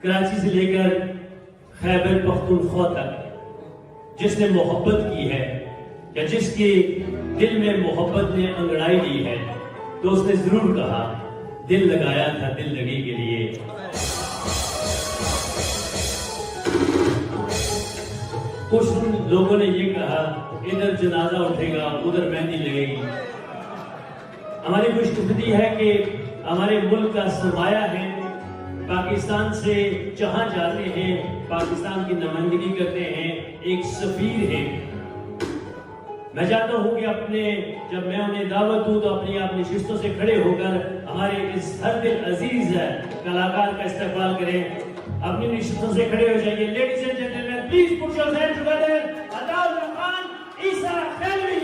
कराची से लेकर खैबर पख्तूनख्वा तक जिसने मोहब्बत की है या जिसके दिल में मोहब्बत ने अंगड़ाई ली है, तो उसने जरूर कहा दिल लगाया था दिल लगी के लिए। कुछ लोगों ने ये कहा इधर जनाजा उठेगा उधर मेहंदी लगेगी। हमारी खुशकिस्मती है कि हमारे मुल्क का सरमाया है, पाकिस्तान से जहां जाते हैं पाकिस्तान की नुमाइंदगी करते हैं, एक सफीर है। मैं चाहता हूं कि जब मैं उन्हें दावत दूं तो अपनी आप नशिस्तों से खड़े होकर हमारे इस हर दिल अजीज कलाकार का इस्तकबाल करें। अपनी नशिस्तों से खड़े हो जाइए। Ladies and gentleman, please put your hands together. अदाउल रहमान ईसा खैरी।